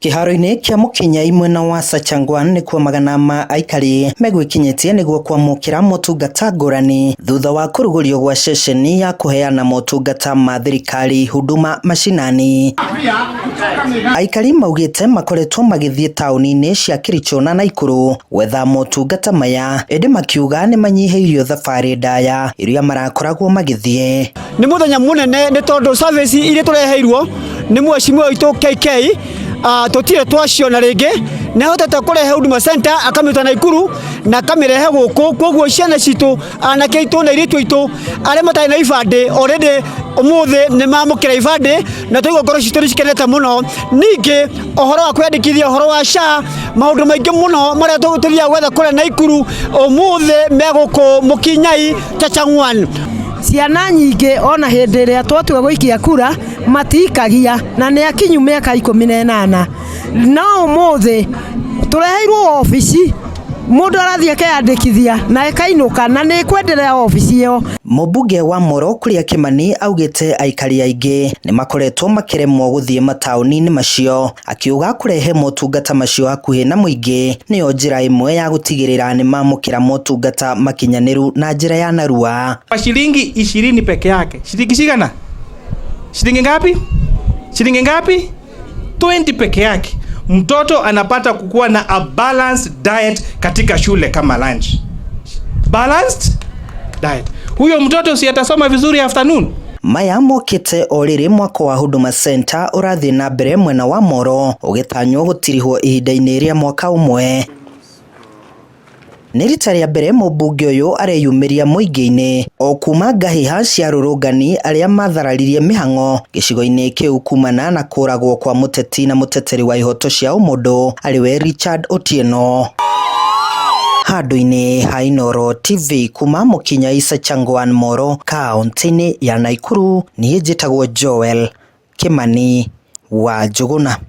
Kiharo-ini kia Mukinyai mwena wa Sachangwan ni kwa magana ma aikari megwikinyitie niguo kwamukira motungata ngurani thutha wa kurugurio gwa ceceni ya kuheana motungata ma thirikari Huduma Mashinani. Aikari maugite makoretwo magithie tauni-ini cia Kericho na Naikuru gwetha motungata maya, indi makiuga ni manyiheirio thabari ndaya iria marakoragwo magithie. Ni muthenya munene ni tondu service iria tureheirwo ni mweshimwe witu KK tutire twaciona ringi na hotete kurehe Huduma Center akamuta Naikuru na kamirehe guku koguo ciana citu anake itu na iritu itu are matai na ibande already umuthi ni mamukira ibande na tuigo ngoro citu cikenete muno. Ningi ohoro wa kwandikithia ohoro wa SHA maundu maingi muno maria tugutithia gwetha kure Naikuru umuthi meguku Mukinyai Sachangwan. Ciana nyingi ona hindi iria twatua guikia kura matikagia na ni akinyu miaka 18 no umuthi tureheirwo ofici mundu arathie akeyandikithia na ekainuka na ni kwenderea ofici iyo. Mubunge wa Moro Kuria Kimani augite aikari aingi ni makoretwo makiremwo guthie matauni-ini macio, akiuga kurehe motungata macio hakuhi na muingi niyo njira imwe ya gutigirira ni mamukira motungata makinyaniru na njira ya narua. Shilingi 20 peke yake. Shilingi shigana? Shilingi ngapi? Shilingi ngapi? 20 peke yake. Mtoto anapata kukuwa na a balanced diet katika shule kama lunch. Balanced diet. Huyo mtoto si atasoma vizuri afternoon. Maya mokite oriri mwako wa Huduma Center urathi na mbere mwena wa Moro ugitanywo gutirihwo ihinda-ini ria mwaka umwe. Ni rita ria mbere mubunge uyu areyumiria muingi-ini o kuma ngahiha cia rurungani aria mathararirie mihang'o gicigo-ini kiu kumana na kuragwo kwa muteti na muteteri wa ihoto cia umundu ariwe Richard Otieno. Handu-ini ha Inooro TV kuma Mukinyai Sachangwan Moro kaunti-ini ya Naikuru, nie njitagwo Joel Kimani wa Njuguna.